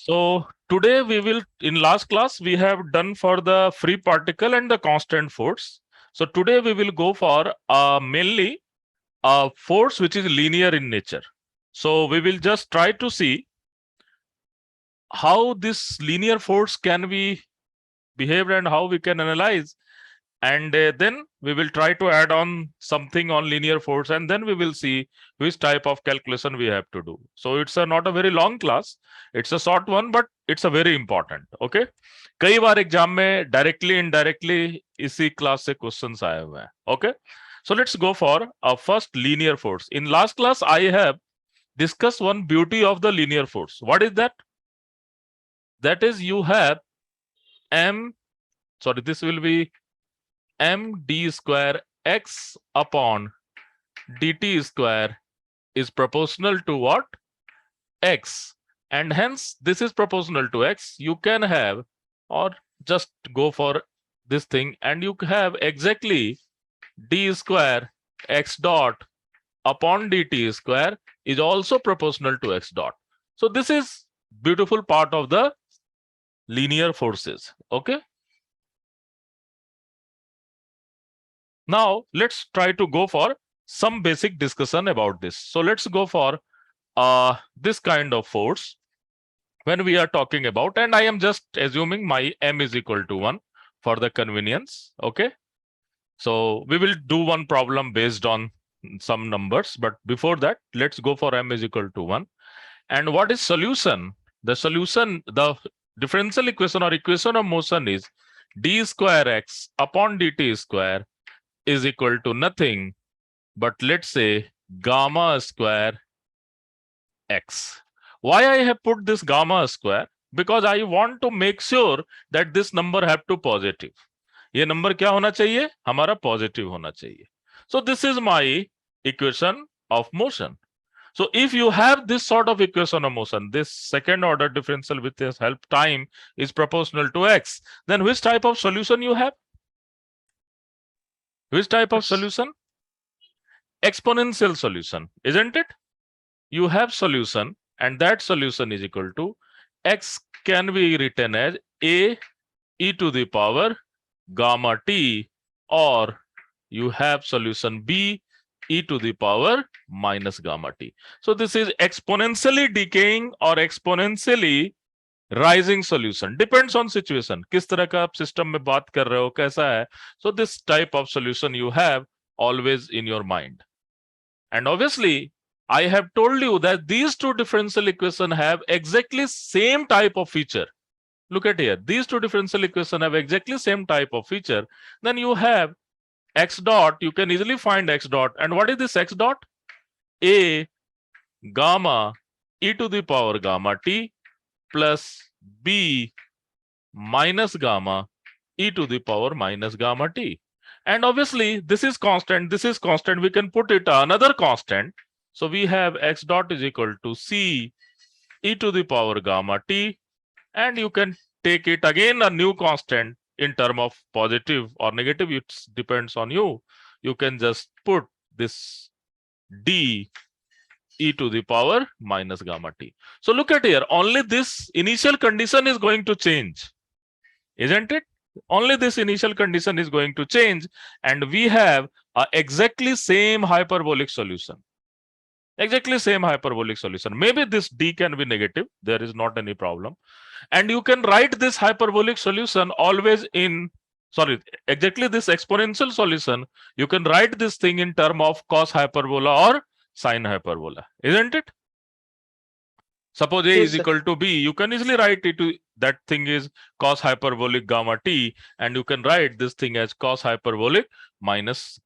So today we will, in last class, we have done for the free particle and the constant force. So today we will go for mainly a force which is linear in nature. So we will just try to see how this linear force can be behaved and how we can analyze. And then we will try to add on something on linear force, and then we will see which type of calculation we have to do. So it's not a very long class, it's a short one, but it's a very important. Okay, कई बार exam में directly indirectly इसी class से questions आए हुए हैं. Okay, so let's go for a first linear force. In last class I have discussed one beauty of the linear force. What is that? That is, you have this will be md square x upon dt square is proportional to what? X. And hence this is proportional to x. You can have, or just go for this thing, and you have exactly d square x dot upon dt square is also proportional to x dot. So this is beautiful part of the linear forces. Okay. Now let's try to go for some basic discussion about this. So let's go for this kind of force when we are talking about, and I am just assuming my m is equal to 1 for the convenience. Okay. So we will do one problem based on some numbers, but before that, let's go for m is equal to 1. And what is solution? The solution, the differential equation or equation of motion is d square x upon dt square is equal to nothing but, let's say, gamma square x. Why I have put this gamma square? Because I want to make sure that this number have to positive. ये number क्या होना चाहिए? हमारा positive होना चाहिए. So this is my equation of motion. So if you have this sort of equation of motion, this second order differential with this help time is proportional to x, then which type of solution you have? Which type of solution? Exponential solution, isn't it? You have solution, and that solution is equal to x can be written as a e to the power gamma t, or you have solution b e to the power minus gamma t. So this is exponentially decaying or exponentially rising solution. Depends on situation. किस तरह का आप system में बात कर रहे हो, कैसा है. So this type of solution you have always in your mind. And obviously, I have told you that these two differential equations have exactly same type of feature. Look at here. These two differential equations have exactly same type of feature. Then you have x dot. You can easily find x dot. And what is this x dot? A gamma e to the power gamma t plus b minus gamma e to the power minus gamma t. And obviously, this is constant. This is constant. We can put it another constant. So we have x dot is equal to c e to the power gamma t, and you can take it again a new constant in term of positive or negative. It depends on you. You can just put this d e to the power minus gamma t. So look at here. Only this initial condition is going to change, isn't it? Only this initial condition is going to change, and we have exactly same hyperbolic solution. Exactly same hyperbolic solution. Maybe this d can be negative. There is not any problem. And you can write this hyperbolic solution always in, exactly this exponential solution. You can write this thing in term of cos hyperbola or sine hyperbola, isn't it? Suppose a is equal to b, you can easily write it to that thing is cos hyperbolic gamma t, and you can write this thing as cos hyperbolic minus,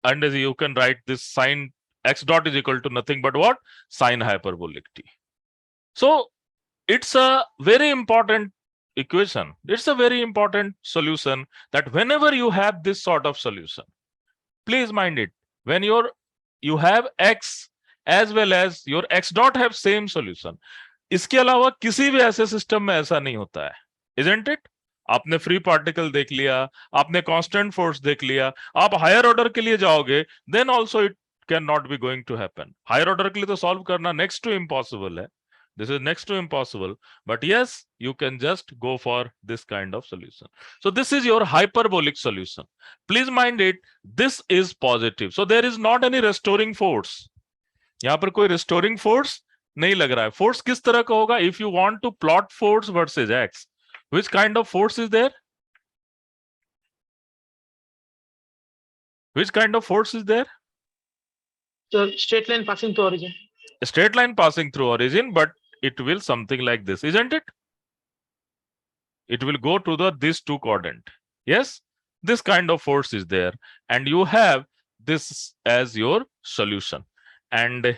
and you can write this sine x dot is equal to nothing but what? Sine hyperbolic t. So it's a very important equation. It's a very important solution that whenever you have this sort of solution, please mind it, when you have x as well as your x dot have same solution. इसके अलावा किसी भी ऐसे system में ऐसा नहीं होता है, isn't it? आपने फ्री पार्टिकल देख लिया, आपने कांस्टेंट फोर्स देख लिया, आप हायर ऑर्डर के लिए जाओगे, then also it can not be going to happen. Higher order के लिए तो सॉल्व करना नेक्स्ट टू इम्पॉसिबल है. This is next to impossible, but yes, you can just go for this kind of solution. So this is your hyperbolic solution. Please mind it, this is positive, so there is not any restoring force. यहाँ पर कोई restoring force नहीं लग रहा है. Force किस तरह का होगा? If you want to plot force versus x, which kind of force is there? Which kind of force is there? So straight line passing through origin. A straight line passing through origin, but it will something like this, isn't it? It will go to the this two quadrant. Yes, this kind of force is there, and you have this as your solution. And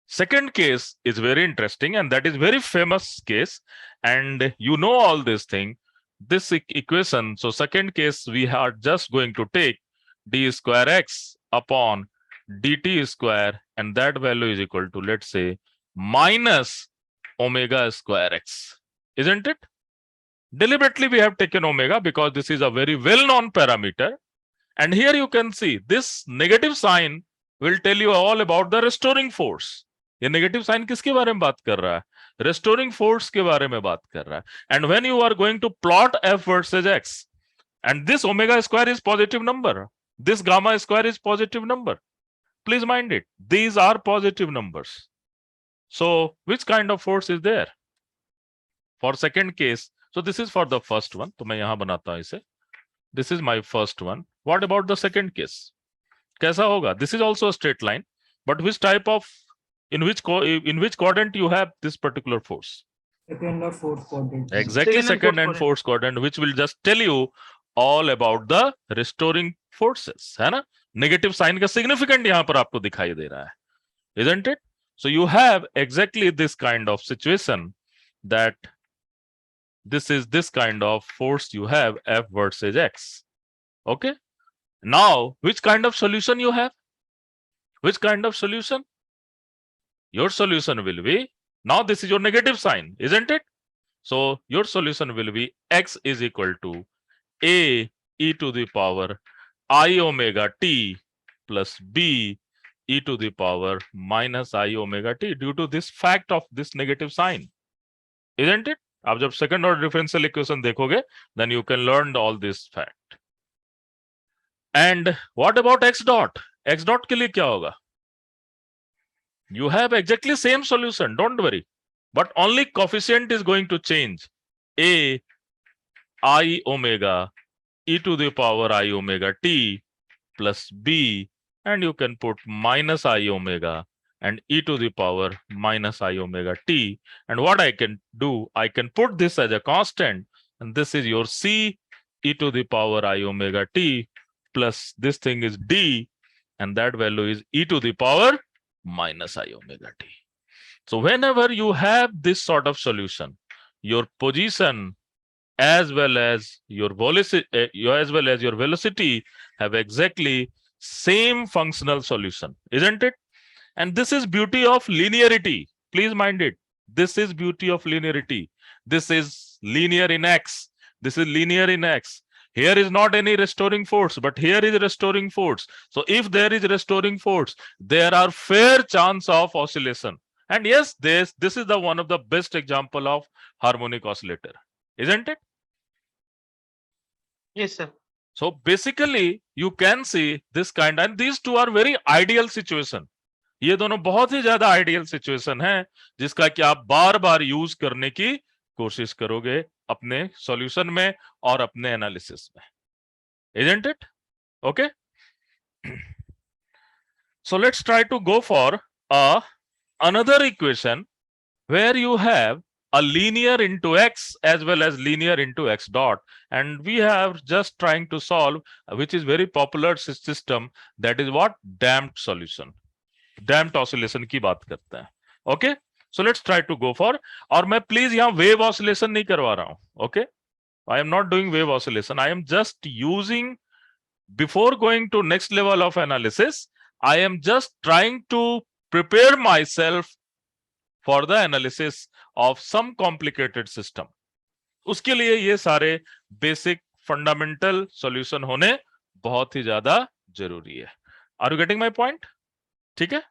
second case is very interesting, and that is very famous case, and you know all this thing, this equation. So second case, we are just going to take d square x upon dt square, and that value is equal to, let's say, minus omega square x, isn't it? Deliberately we have taken omega because this is a very well-known parameter, and here you can see this negative sign will tell you all about the restoring force. ये negative sign किसके बारे में बात कर रहा है? Restoring force के बारे में बात कर रहा है. And when you are going to plot f versus x, and this omega square is positive number, this gamma square is positive number. Please mind it, these are positive numbers. So which kind of force is there for second case? So this is for the first one, तो मैं यहां बनाता हूं इसे. This is my first one. What about the second case? कैसा होगा? This is also a straight line, but which type of, in which quadrant you have this particular force? Second or fourth quadrant. Exactly, second and fourth quadrant, which will just tell you all about the restoring forces, है ना? Negative sign का significant यहाँ पर आपको दिखाई दे रहा है, isn't it? So you have exactly this kind of situation, that this is this kind of force you have, f versus x. Okay. Now, which kind of solution you have? Which kind of solution? Your solution will be, now this is your negative sign, isn't it? So your solution will be x is equal to a e to the power I omega t plus b e to the power minus I omega t, due to this fact of this negative sign, isn't it? आप जब second order differential equation देखोगे, then you can learn all this fact. And what about x dot? X dot के लिए क्या होगा? You have exactly same solution, don't worry, but only coefficient is going to change. A I omega e to the power I omega t plus b, and you can put minus I omega and e to the power minus I omega t. And what I can do, I can put this as a constant, and this is your c e to the power I omega t plus this thing is d, and that value is e to the power minus I omega t. So whenever you have this sort of solution, your position as well as your velocity have exactly same functional solution, isn't it? And this is beauty of linearity. Please mind it. This is beauty of linearity. This is linear in x. This is linear in x. Here is not any restoring force, but here is restoring force. So if there is restoring force, there are fair chance of oscillation. And yes, this is the one of the best example of harmonic oscillator, isn't it? Yes, sir. So basically, you can see this kind, and these two are very ideal situation. ये दोनों बहुत ही ज्यादा ideal situation है, जिसका कि आप बार बार use करने की कोशिश करोगे अपने सॉल्यूशन में और अपने एनालिसिस में, isn't it? Okay. So let's try to go for another equation where you have a linear into x as well as linear into x dot, and we have just trying to solve, which is very popular system, that is what, damped solution, damped oscillation की बात करते हैं. Okay, so let's try to go for, और मैं please यहाँ wave oscillation नहीं करवा रहा हूँ. Okay, I am not doing wave oscillation. I am just using, before going to next level of analysis, I am just trying to prepare myself for the analysis of some complicated system. उसके लिए ये सारे basic fundamental solution होने बहुत ही ज्यादा जरूरी है. Are you getting my point? ठीक है?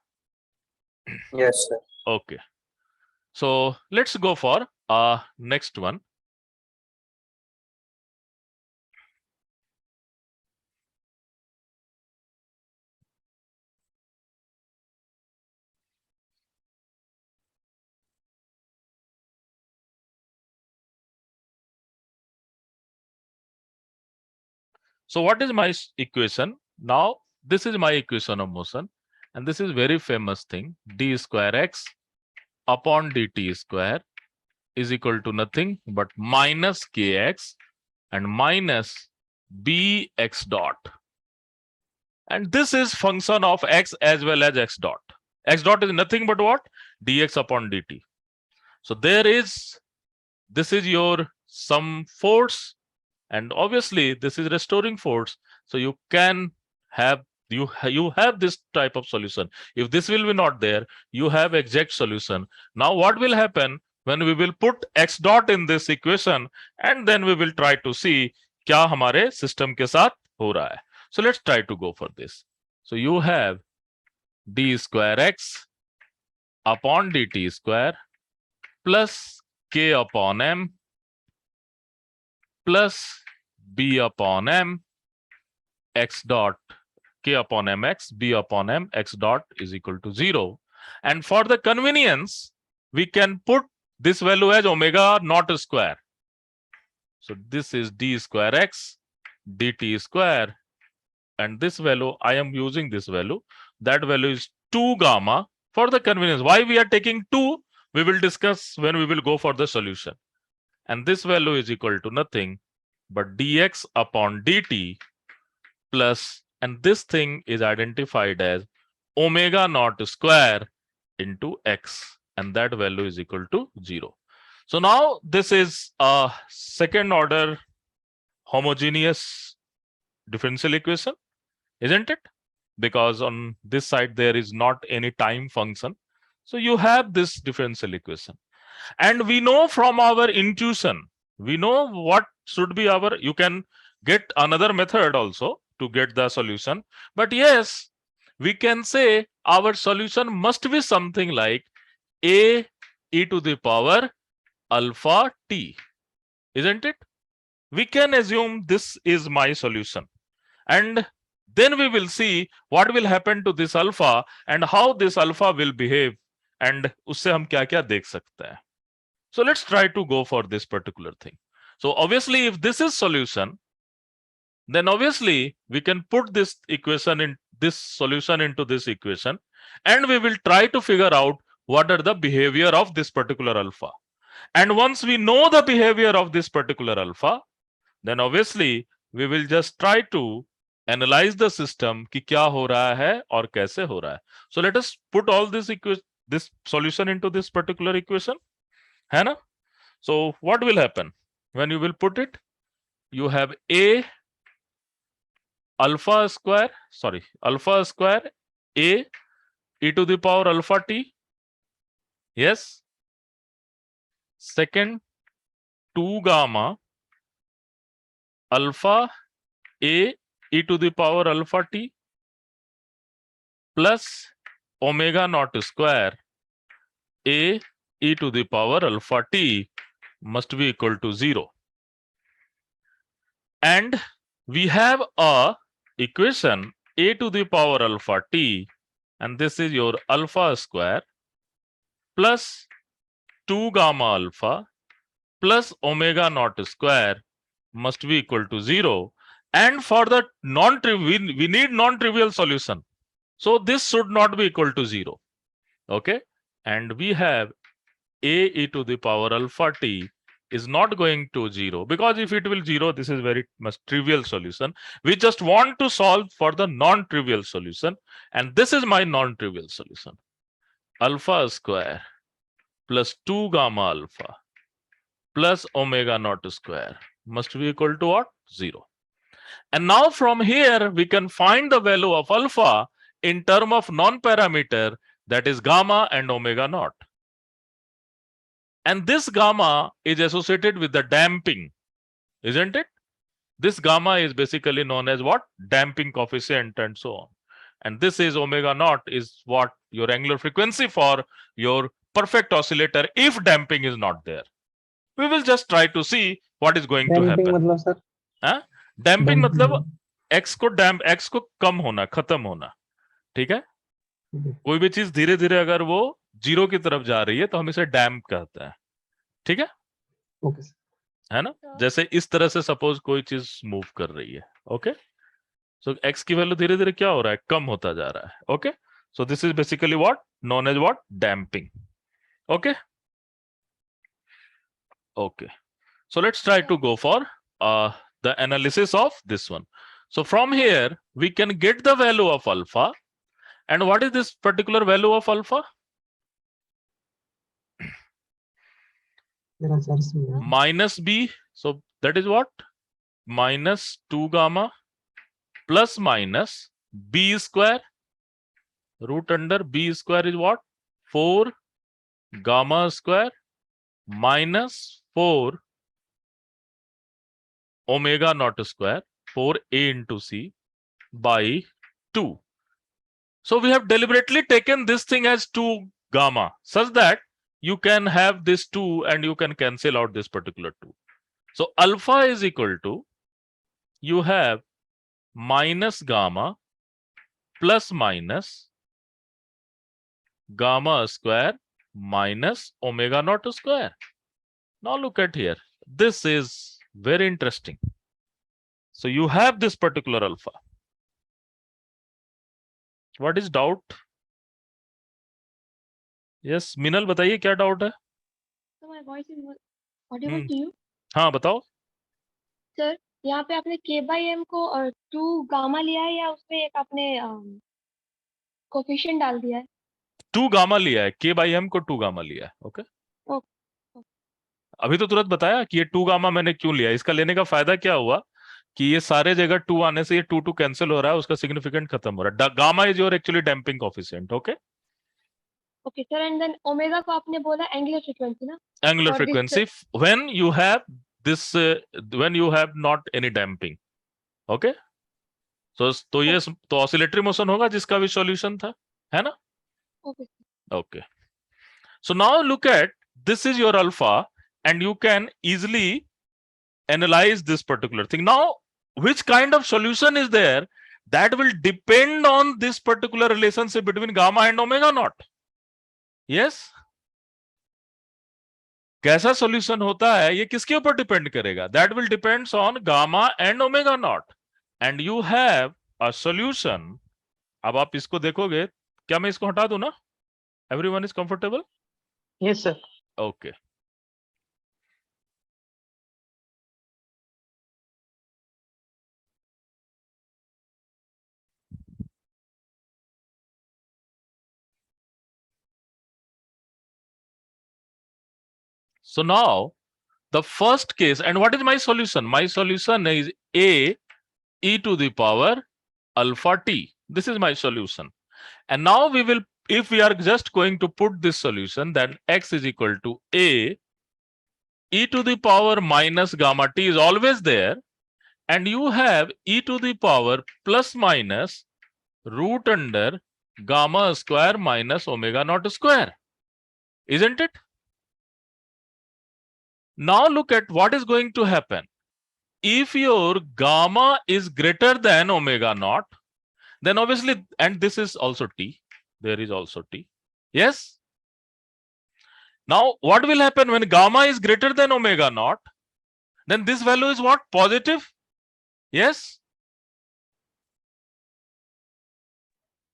Yes, sir. Okay. So let's go for next one. So what is my equation? Now this is my equation of motion, and this is very famous thing: d square x upon dt square is equal to nothing but minus kx and minus bx dot. And this is function of x as well as x dot. X dot is nothing but what? Dx upon dt. So this is your some force, and obviously this is restoring force. So you can have you have this type of solution. If this will be not there, you have exact solution. Now what will happen when we will put x dot in this equation, and then we will try to see क्या हमारे system के साथ हो रहा है. So let's try to go for this. So you have d square x upon dt square plus k upon m plus b upon m x dot k upon mx b upon m x dot is equal to 0. And for the convenience, we can put this value as omega naught square. So this is d square x dt square, and this value, I am using this value. That value is 2 gamma for the convenience. Why we are taking 2? We will discuss when we will go for the solution. And this value is equal to nothing but dx upon dt plus, and this thing is identified as omega naught square into x, and that value is equal to 0. So now this is a second order homogeneous differential equation, isn't it? Because on this side there is not any time function. So you have this differential equation. And we know from our intuition, we know what should be our, you can get another method also to get the solution. But yes, we can say our solution must be something like a e to the power alpha t, isn't it? We can assume this is my solution. And then we will see what will happen to this alpha and how this alpha will behave, and उससे हम क्या-क्या देख सकते हैं. So let's try to go for this particular thing. So obviously, if this is solution, then obviously we can put this equation in this solution into this equation, and we will try to figure out what are the behavior of this particular alpha. And once we know the behavior of this particular alpha, then obviously we will just try to analyze the system कि क्या हो रहा है और कैसे हो रहा है. So let us put all this solution into this particular equation, है ना? So what will happen when you will put it? You have a alpha square a e to the power alpha t. Yes. Second, 2 gamma alpha a e to the power alpha t plus omega naught square a e to the power alpha t must be equal to 0. And we have a equation a to the power alpha t, and this is your alpha square plus 2 gamma alpha plus omega naught square must be equal to 0. And for the non-trivial, we need non-trivial solution. So this should not be equal to 0. Okay. And we have a e to the power alpha t is not going to 0, because if it will 0, this is very much trivial solution. We just want to solve for the non-trivial solution, and this is my non-trivial solution. Alpha square plus 2 gamma alpha plus omega naught square must be equal to what? 0. And now from here we can find the value of alpha in term of non-parameter, that is gamma and omega naught. And this gamma is associated with the damping, isn't it? This gamma is basically known as what? Damping coefficient and so on. And this is omega naught is what? Your angular frequency for your perfect oscillator if damping is not there. We will just try to see what is going to happen. मतलब sir हाँ? Damping मतलब x को कम होना, खत्म होना, ठीक है? कोई भी चीज धीरे धीरे अगर वो 0 की तरफ जा रही है तो हम इसे डैम्प कहते हैं, ठीक है? ओके है ना? जैसे इस तरह से सपोज कोई चीज मूव कर रही है, ओके? सो x की वैल्यू धीरे धीरे क्या हो रहा है? कम होता जा रहा है, okay? So this is basically what known as what damping, okay? Okay, so let's try to go for the analysis of this one. So from here we can get the value of alpha, and what is this particular value of alpha? Minus b, so that is what? Minus 2 gamma plus minus b square, root under b square is what? 4 gamma square minus 4 omega naught square, 4a into c by 2. So we have deliberately taken this thing as 2 gamma such that you can have this 2 and you can cancel out this particular 2. So alpha is equal to, you have minus gamma plus minus gamma square minus omega naught square. Now look at here. This is very interesting. So you have this particular alpha. What is doubt? Yes, Minal बताइए क्या doubt है? So my voice is audible to you? हाँ बताओ. Sir, यहाँ पे आपने k by m को 2 gamma लिया है या उसमें एक आपने कोफिशिएंट डाल दिया है? 2 गामा लिया है, k by m को 2 गामा लिया है, ओके? अभी तो तुरंत बताया कि ये 2 गामा मैंने क्यों लिया. इसका लेने का फायदा क्या हुआ कि ये सारे जगह 2 आने से ये 2 कैंसिल हो रहा है, उसका सिग्निफिकेंट खत्म हो रहा है. Gamma is your actually damping coefficient, okay? Okay sir, and then omega को आपने बोला एंगुलर फ्रीक्वेंसी ना? Angular frequency when you have this when you have not any damping, okay? तो ये तो ऑसिलेटरी मोशन होगा जिसका भी सॉल्यूशन था, है ना? Okay. Okay. So now look at, this is your alpha and you can easily analyze this particular thing. Now, which kind of solution is there? That will depend on this particular relationship between gamma and omega naught. Yes? कैसा solution होता है ये किसके ऊपर depend करेगा? That will depends on gamma and omega naught. And you have a solution. अब आप इसको देखोगे, क्या मैं इसको हटा दूं ना? Everyone is comfortable? Yes, sir. Okay. So now the first case, and what is my solution? My solution is a e to the power alpha t. This is my solution. And now we will, if we are just going to put this solution, then x is equal to a e to the power minus gamma t is always there. And you have e to the power plus minus root under gamma square minus omega naught square. Isn't it? Now look at what is going to happen. If your gamma is greater than omega naught, then obviously, and this is also t, there is also t. Yes? Now, what will happen when gamma is greater than omega naught? Then this value is what? Positive? Yes?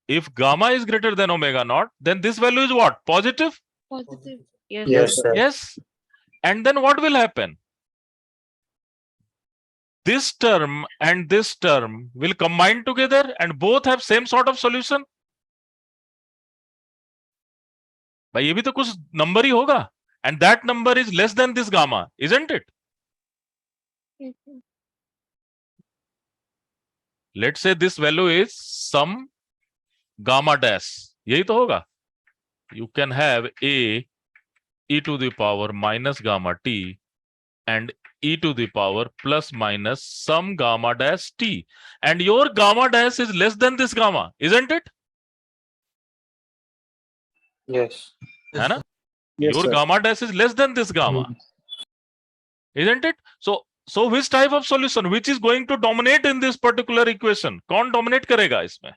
If gamma is greater than omega naught, then this value is what? Positive? Positive. Yes, sir. Yes. And then what will happen? This term and this term will combine together and both have same sort of solution. भाई ये भी तो कुछ number ही होगा, and that number is less than this gamma, isn't it? Yes, sir. Let's say this value is some gamma dash. यही तो होगा. You can have a e to the power minus gamma t and e to the power plus minus some gamma dash t, and your gamma dash is less than this gamma, isn't it? Yes. है ना? Yes, your sir. gamma dash is less than this gamma, isn't it? So which type of solution, which is going to dominate in this particular equation? कौन dominate करेगा इसमें?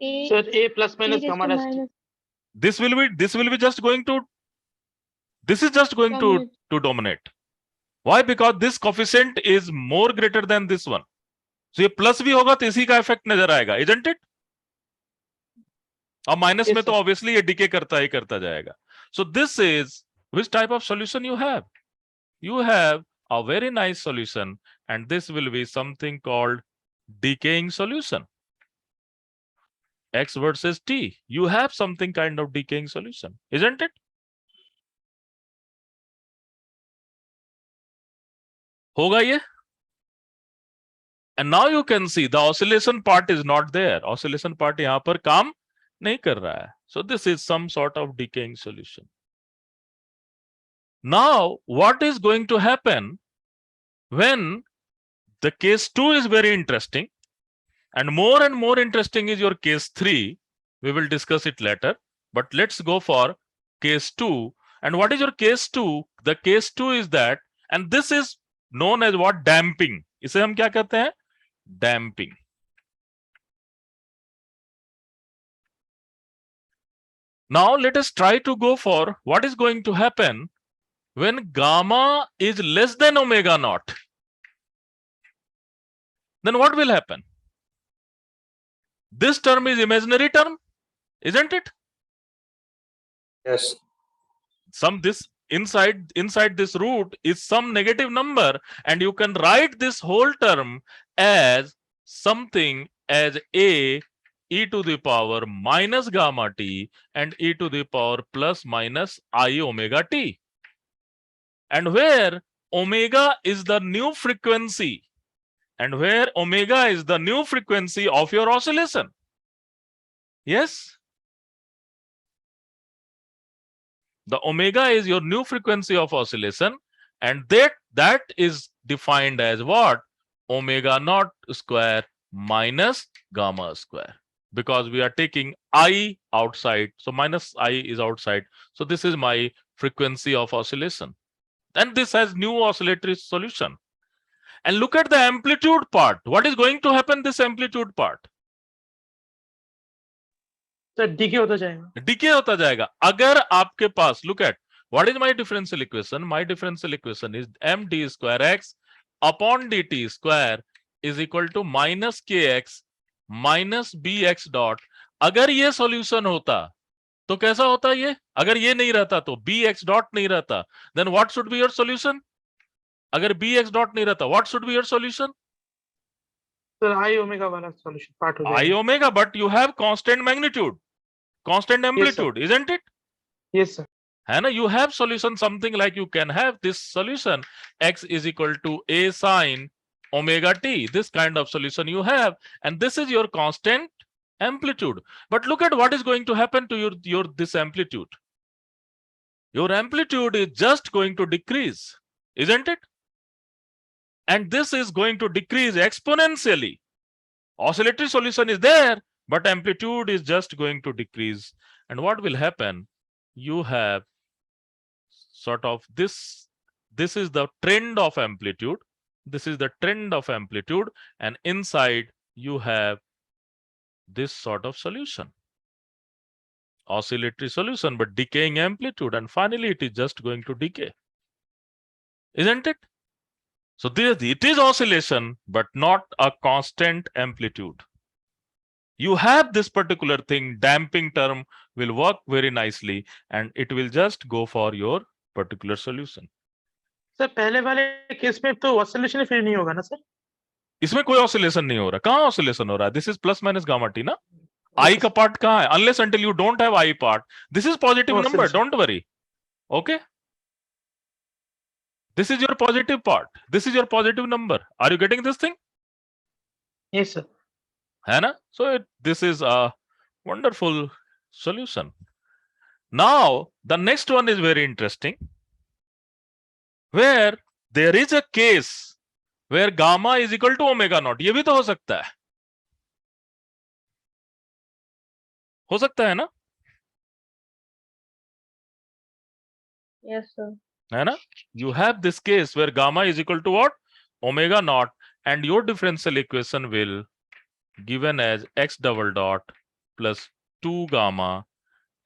A Sir, A plus e minus raised gamma to dash t. minus This will be just going to, this is just going dominate. to dominate. Why? Because this coefficient is more greater than this one. So ये plus भी होगा तो इसी का effect नजर आएगा, isn't it? अब minus Yes, में तो sir. ऑब्वियसली ये डिके करता ही करता जाएगा. So this is which type of solution you have? You have a very nice solution, and this will be something called decaying solution. X versus T. You have something kind of decaying solution, isn't it? होगा ये? And now you can see the oscillation part is not there. Oscillation part यहाँ पर काम नहीं कर रहा है. So this is some sort of decaying solution. Now, what is going to happen when the case 2 is very interesting, and more interesting is your case 3. We will discuss it later, but let's go for case 2. And what is your case 2? The case 2 is that, and this is known as what? Damping. इसे हम क्या कहते हैं? Damping. Now let us try to go for what is going to happen when gamma is less than omega naught. Then what will happen? This term is imaginary term, isn't it? Yes. This inside this root is some negative number, and you can write this whole term as something as a e to the power minus gamma t and e to the power plus minus I omega t. And where omega is the new frequency, and where omega is the new frequency of your oscillation. Yes? The omega is your new frequency of oscillation, and that is defined as what? Omega naught square minus gamma square, because we are taking I outside. So minus I is outside. So this is my frequency of oscillation. And this has new oscillatory solution. And look at the amplitude part. What is going to happen this amplitude part? Sir, decay होता जाएगा. Decay होता जाएगा. अगर आपके पास, look at, what is my differential equation? My differential equation is md square x upon dt square is equal to minus kx minus bx dot. अगर ये solution होता तो कैसा होता ये? अगर ये नहीं रहता तो bx dot नहीं रहता. Then what should be your solution? अगर bx dot नहीं रहता, what should be your solution? Sir, I omega वाला solution part हो I जाएगा. omega, but you have constant magnitude, constant amplitude, isn't it? Yes, sir. है ना? You have solution something like, you can have this solution x is equal to a sine omega t. This kind of solution you have, and this is your constant amplitude. But look at what is going to happen to your this amplitude. Your amplitude is just going to decrease, isn't it? And this is going to decrease exponentially. Oscillatory solution is there, but amplitude is just going to decrease. And what will happen? You have sort of this is the trend of amplitude. This is the trend of amplitude, and inside you have this sort of solution. Oscillatory solution, but decaying amplitude, and finally it is just going to decay. Isn't it? So it is oscillation, but not a constant amplitude. You have this particular thing, damping term will work very nicely, and it will just go for your particular solution. Sir, पहले वाले case में तो oscillation फिर नहीं होगा ना sir? इसमें कोई oscillation नहीं हो रहा. कहाँ oscillation हो रहा है? This is plus minus gamma t ना? I का part कहाँ है? Unless until you don't have I part. This is positive No number. oscillation. Don't worry. Okay. This is your positive part. This is your positive number. Are you getting this thing? Yes, sir. है ना? So this is a wonderful solution. Now the next one is very interesting, where there is a case where gamma is equal to omega naught. ये भी तो हो सकता है. हो सकता है ना? Yes, sir. है ना? You have this case where gamma is equal to what? Omega naught, and your differential equation will given as x double dot plus 2 gamma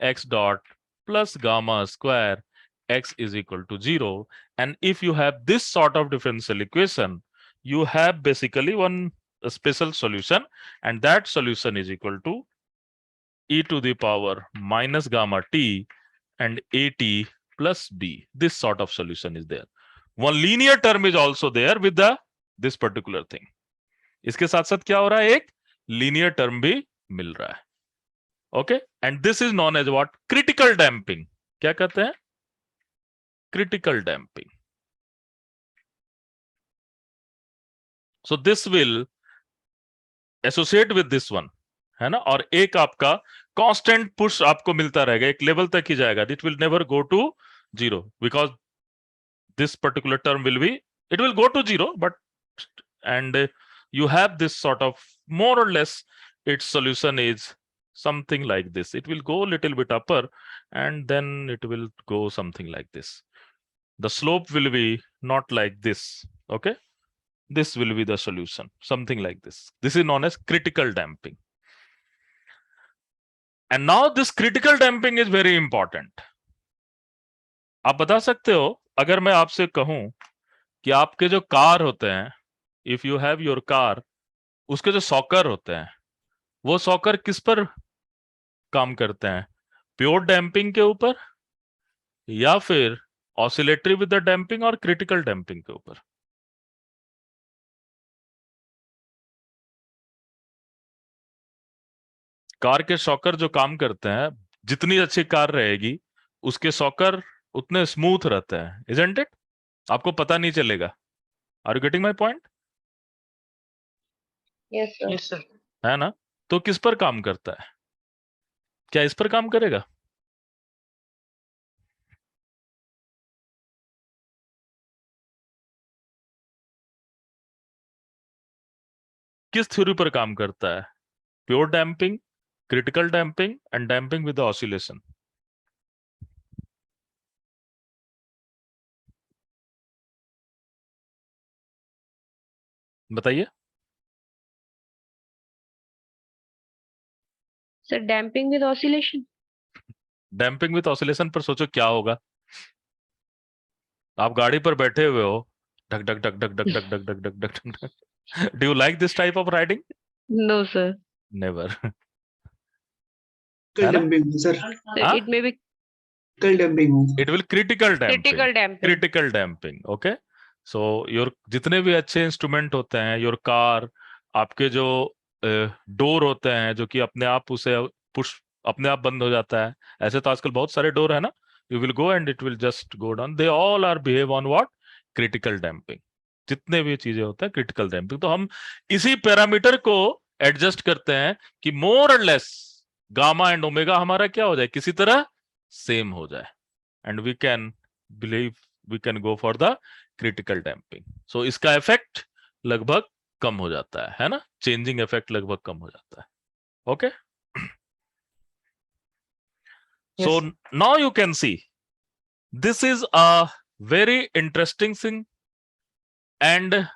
x dot plus gamma square x is equal to 0. And if you have this sort of differential equation, you have basically one special solution, and that solution is equal to e to the power minus gamma t and at plus b. This sort of solution is there. One linear term is also there with this particular thing. इसके साथ साथ क्या हो रहा है? एक linear term भी मिल रहा है. Okay, and this is known as what? Critical damping. क्या कहते हैं? Critical damping. So this will associate with this one, है ना? और एक आपका constant push आपको मिलता रहेगा, एक लेवल तक ही जाएगा. It will never go to 0 because this particular term will be, it will go to 0, but and you have this sort of more or less its solution is something like this. It will go a little bit upper and then it will go something like this. The slope will be not like this. Okay, this will be the solution, something like this. This is known as critical damping. And now this critical damping is very important. आप बता सकते हो, अगर मैं आपसे कहूं कि आपके जो कार होते हैं, if you have your car, उसके जो सॉकर होते हैं, वो सॉकर किस पर काम करते हैं? प्योर डैम्पिंग के ऊपर या फिर ऑसिलेटरी विद द डैम्पिंग और क्रिटिकल डैम्पिंग के ऊपर? कार के सॉकर जो काम करते हैं, जितनी अच्छी कार रहेगी उसके सॉकर उतने स्मूथ रहते हैं, इजंट इट? आपको पता नहीं चलेगा. Are you getting my point? Yes, sir. Yes sir. है ना? तो किस पर काम करता है? क्या इस पर काम करेगा? किस थ्योरी पर काम करता है? Pure damping, critical damping and damping with oscillation. बताइए. Sir, damping with oscillation. Damping with oscillation पर सोचो क्या होगा. आप गाड़ी पर बैठे हुए हो, ढक ढक ढक ढक ढक ढक ढक ढक ढक ढक ढक. Do you like this type of riding? No, sir. Never. Critical damping, sir. Sir, Huh? it may be Critical damping. It will critical damping. critical damping. Critical damping. Okay, so your जितने भी अच्छे instrument होते हैं, your car, आपके जो door होते हैं जो कि अपने आप उसे पुश अपने आप बंद हो जाता है, ऐसे तो आजकल बहुत सारे डोर है ना, you will go and it will just go down. They all are behave on what? Critical damping. जितने भी चीजें होते हैं क्रिटिकल डैम्पिंग. तो हम इसी पैरामीटर को एडजस्ट करते हैं कि मोर और लेस गामा एंड ओमेगा हमारा क्या हो जाए, किसी तरह सेम हो जाए, and we can believe we can go for the critical damping. So इसका इफेक्ट लगभग कम हो जाता है ना? चेंजिंग इफेक्ट लगभग कम हो जाता है. Okay, so Yes. now you can see this is a very interesting thing, and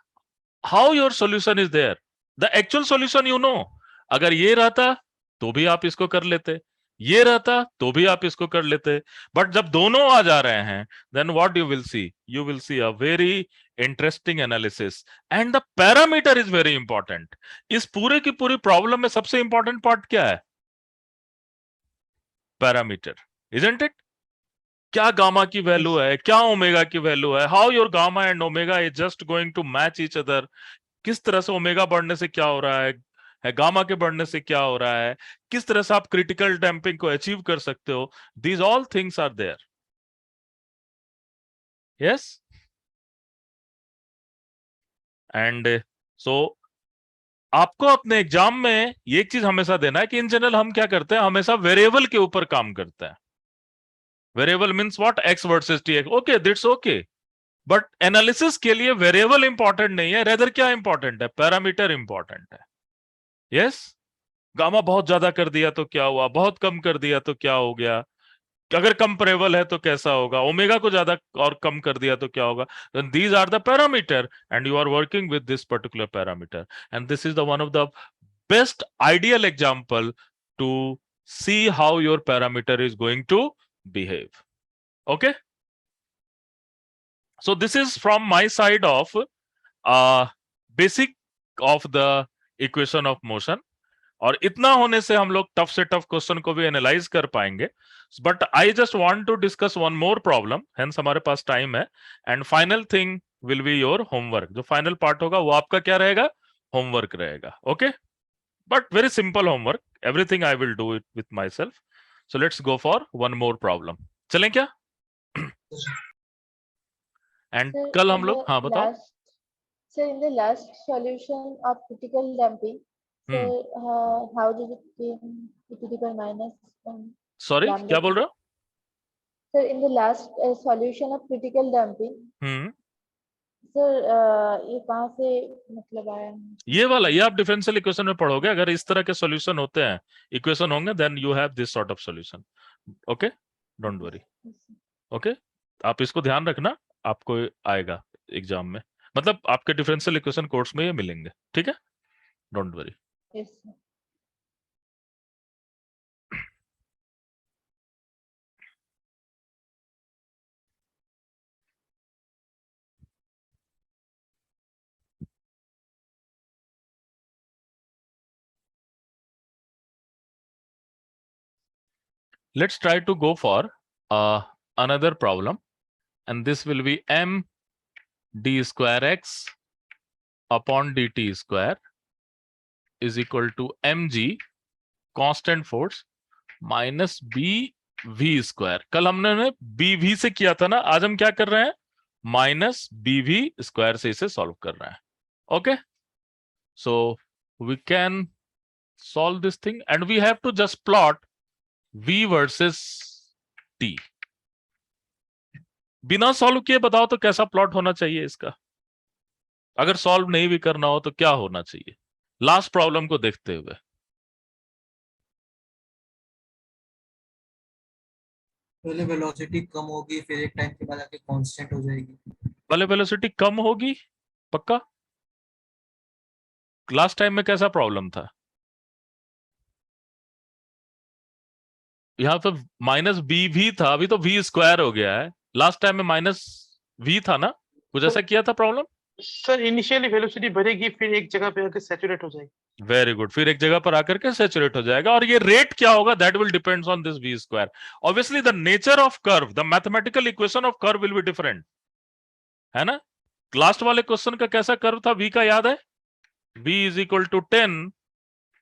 how your solution is there. The actual solution you know. अगर ये रहता तो भी आप इसको कर लेते, ये रहता तो भी आप इसको कर लेते, बट जब दोनों आ जा रहे हैं, then what you will see? You will see a very interesting analysis, and the parameter is very important. इस पूरे की पूरी प्रॉब्लम में सबसे इंपॉर्टेंट पार्ट क्या है? Parameter, isn't it? क्या गामा की वैल्यू है, क्या ओमेगा की वैल्यू है, how your gamma and omega is just going to match each other. किस तरह से ओमेगा बढ़ने से क्या हो रहा है गामा के बढ़ने से क्या हो रहा है, किस तरह से आप क्रिटिकल डैम्पिंग को अचीव कर सकते हो. These all things are there. Yes, and so आपको अपने एग्जाम में ये एक चीज हमेशा देना है कि इन जनरल हम क्या करते हैं, हमेशा वेरिएबल के ऊपर काम करते हैं. Variable means what? X versus T. Okay, that's okay, but analysis के लिए वेरिएबल इंपॉर्टेंट नहीं है, रेदर क्या इंपॉर्टेंट है? पैरामीटर इंपॉर्टेंट है. यस, गामा बहुत ज्यादा कर दिया तो क्या हुआ, बहुत कम कर दिया तो क्या हो गया, अगर कंपेरेबल है तो कैसा होगा, ओमेगा को ज्यादा और कम कर दिया तो क्या होगा. These are the parameter and you are working with this particular parameter and this is the one of the best ideal example to see how your parameter is going to behave. Okay, so this is from my side of basic of the equation of motion. और इतना होने से हम लोग tough से tough question को भी analyze कर पाएंगे. But I just want to discuss one more problem, hence हमारे पास टाइम है. And final thing will be your homework. जो फाइनल पार्ट होगा वो आपका क्या रहेगा, होमवर्क रहेगा. Okay, but very simple homework, everything I will do it with my self. So let's go for one more problem. चलें क्या? एंड Sir, कल in हम लोग, the हाँ बताओ. last, sir, in the last solution of critical damping, sir, how did it came e to the power minus sorry, lambda क्या बोल t? रहे हो? Sir, in the last solution of critical damping, sir, ये कहाँ से मतलब आया? ये वाला, ये आप डिफरेंशियल इक्वेशन में पढ़ोगे. अगर इस तरह के सॉल्यूशन होते हैं, इक्वेशन होंगे, then you have this sort of solution. Okay, don't worry. Okay, आप इसको ध्यान रखना, आपको आएगा एग्जाम में, मतलब आपके डिफरेंशियल इक्वेशन कोर्स में ये मिलेंगे. ठीक है, don't worry. Yes, sir. Let's try to go for another problem, and this will be m d square x upon dt square is equal to mg constant force minus b v square. कल हमने B we से किया था ना, आज हम क्या कर रहे हैं, माइनस बी वी स्क्वायर से इसे सॉल्व कर रहे हैं. Okay, so we can solve this thing and we have to just plot v versus t. बिना सॉल्व किए बताओ तो कैसा प्लॉट होना चाहिए इसका. अगर सॉल्व नहीं भी करना हो तो क्या होना चाहिए, लास्ट प्रॉब्लम को देखते हुए. पहले वेलोसिटी कम होगी, फिर एक टाइम के बाद आके कांस्टेंट हो जाएगी. पहले वेलोसिटी कम होगी, पक्का. लास्ट टाइम में कैसा प्रॉब्लम था, यहां पे माइनस बी भी था, अभी तो वी स्क्वायर हो गया है. लास्ट टाइम में माइनस वी था ना, कुछ ऐसा किया था प्रॉब्लम. सर इनिशियली वेलोसिटी बढ़ेगी, फिर एक जगह पे आके सैचुरेट हो जाएगी. वेरी गुड, फिर एक जगह पर आकर के सैचुरेट हो जाएगा. और ये रेट क्या होगा, that will depends on this V square. Obviously the nature of curve, the mathematical equation of curve will be different, है ना. लास्ट वाले क्वेश्चन का कैसा कर्व था, वी का याद है, v is equal to 10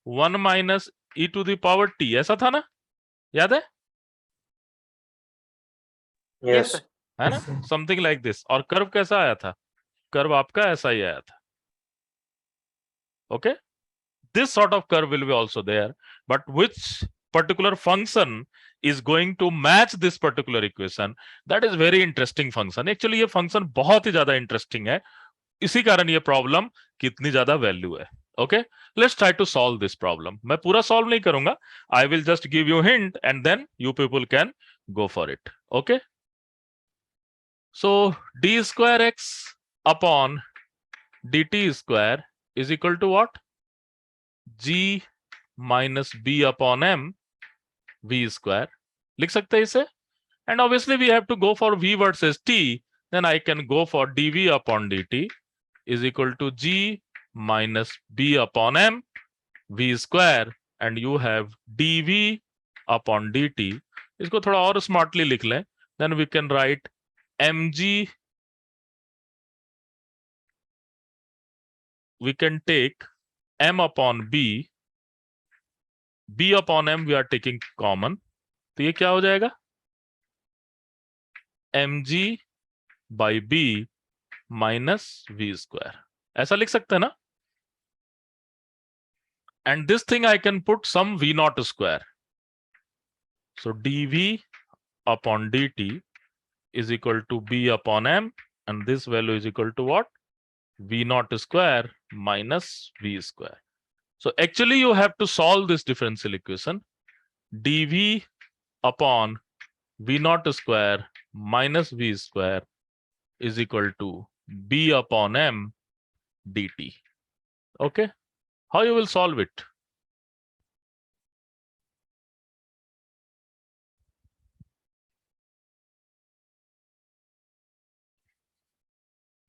1 minus e to the power t, ऐसा था ना, याद है? Yes sir. है ना, समथिंग लाइक दिस. और कर्व कैसा आया था, कर्व आपका ऐसा ही आया था. Okay, this sort of curve will be also there, but which particular function is going to match this particular equation, that is very interesting function. Actually ये function बहुत ही ज्यादा interesting है, इसी कारण ये problem कितनी ज्यादा value है. Okay, let's try to solve this problem. मैं पूरा solve नहीं करूंगा, I will just give you hint and then you people can go for it. Okay, so d square x upon dt square is equal to what, g minus b upon m v square. लिख सकते हैं इसे. And obviously we have to go for v versus t, then I can go for dv upon dt is equal to g minus b upon m v square, and you have dv upon dt. इसको थोड़ा और smartly लिख लें, then we can write mg, we can take m upon b, b upon m we are taking common, तो ये क्या हो जाएगा, mg by b minus v square. ऐसा लिख सकते हैं ना. and this thing I can put some v naught square, so dv upon dt is equal to b upon m, and this value is equal to what, v naught square minus v square. So actually you have to solve this differential equation. dv upon v naught square minus v square is equal to b upon m dt. Okay, how you will solve it?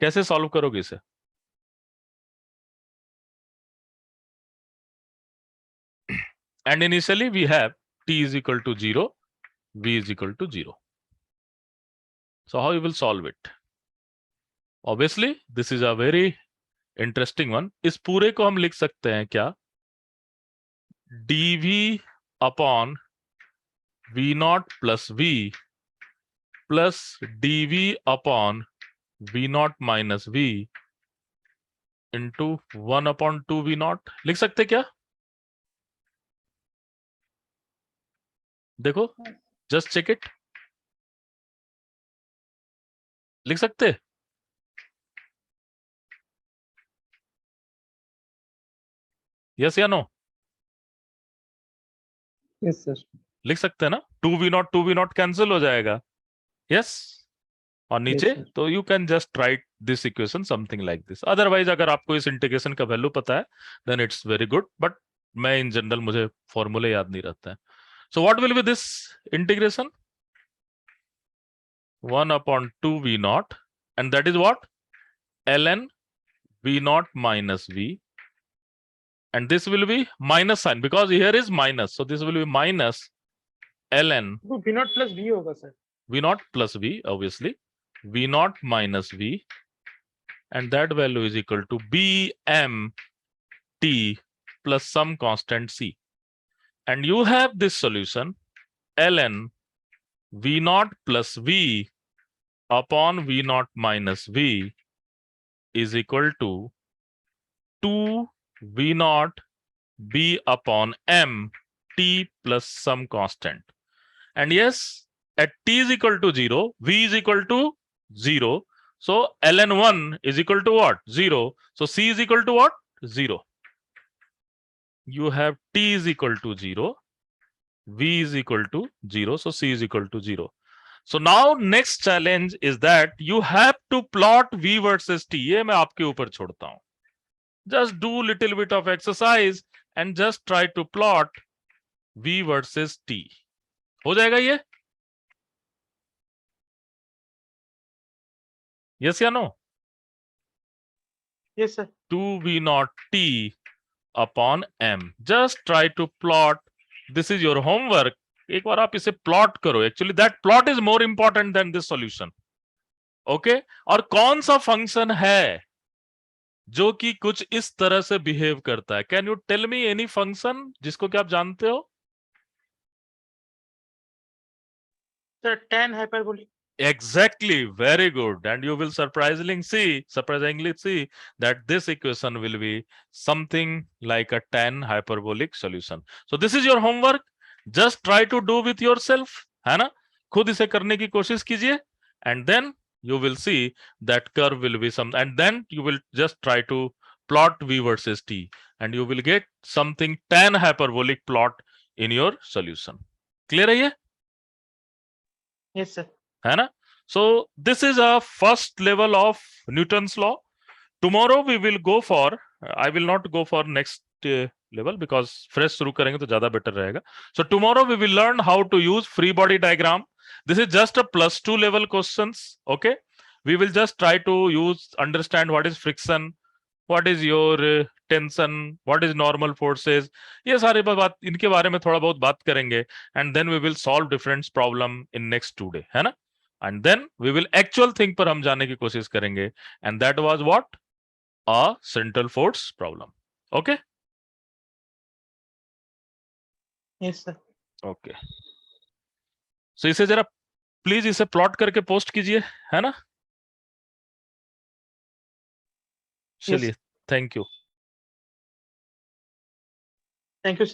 कैसे solve करोगे इसे? And initially we have t is equal to 0, v is equal to 0. So how you will solve it? Obviously this is a very interesting one. इस पूरे को हम लिख सकते हैं क्या? dv upon v naught plus v plus dv upon v naught minus v into 1 upon 2 v naught. लिख सकते क्या? देखो, जस्ट चेक इट. लिख सकते? यस या नो? Yes sir. लिख सकते हैं ना? 2v naught कैंसिल हो जाएगा. यस? और नीचे sir. तो you can just write this equation something like this. Otherwise अगर आपको इस इंटीग्रेशन का वैल्यू पता है then it's very good, but मैं इन जनरल मुझे फॉर्मूले याद नहीं रहता है. So what will be this integration? 1 upon 2 v naught, and that is what? ln v naught minus v, and this will be minus sign because here is minus, so this will be minus ln तो v naught plus v होगा sir. v naught plus v, obviously v naught minus v, and that value is equal to bm t plus some constant c, and you have this solution ln v naught plus v upon v naught minus v is equal to 2 v naught b upon m t plus some constant. And yes, at t is equal to 0, v is equal to 0. So ln 1 is equal to what? 0. So c is equal to what? 0. You have t is equal to 0, v is equal to 0. So c is equal to 0. So now next challenge is that you have to plot v versus t. ये मैं आपके ऊपर छोड़ता हूं. Just do little bit of exercise and just try to plot v versus t. हो जाएगा ये? Yes या no? Yes sir. 2v naught t upon m. Just try to plot. This is your homework. एक बार आप इसे plot करो. Actually that plot is more important than this solution. Okay? और कौन सा फंक्शन है जो कि कुछ इस तरह से बिहेव करता है? Can you tell me any function जिसको कि आप जानते हो? Sir, tan hyperbolic. Exactly, very good. And you will surprisingly see that this equation will be something like a tan hyperbolic solution. So this is your homework. Just try to do with yourself, है ना? खुद इसे करने की कोशिश कीजिए, and then you will see that curve will be some, and then you will just try to plot v versus t, and you will get something tan hyperbolic plot in your solution. Clear है ये? Yes sir. है ना? So this is a first level of Newton's law. Tomorrow we will go for, I will not go for next level because fresh शुरू करेंगे तो ज्यादा better रहेगा. So tomorrow we will learn how to use free body diagram. This is just a +2 level questions. Okay, we will just try to understand what is friction, what is your tension, what is normal forces. ये सारे बात इनके बारे में थोड़ा बहुत बात करेंगे, and then we will solve different problem in next 2 days, है ना? And then we will actual thing पर हम जाने की कोशिश करेंगे, and that was what? A central force problem. Okay? Yes sir. Okay. So इसे जरा प्लीज इसे प्लॉट करके पोस्ट कीजिए, है ना? चलिए, thank you. Thank you sir.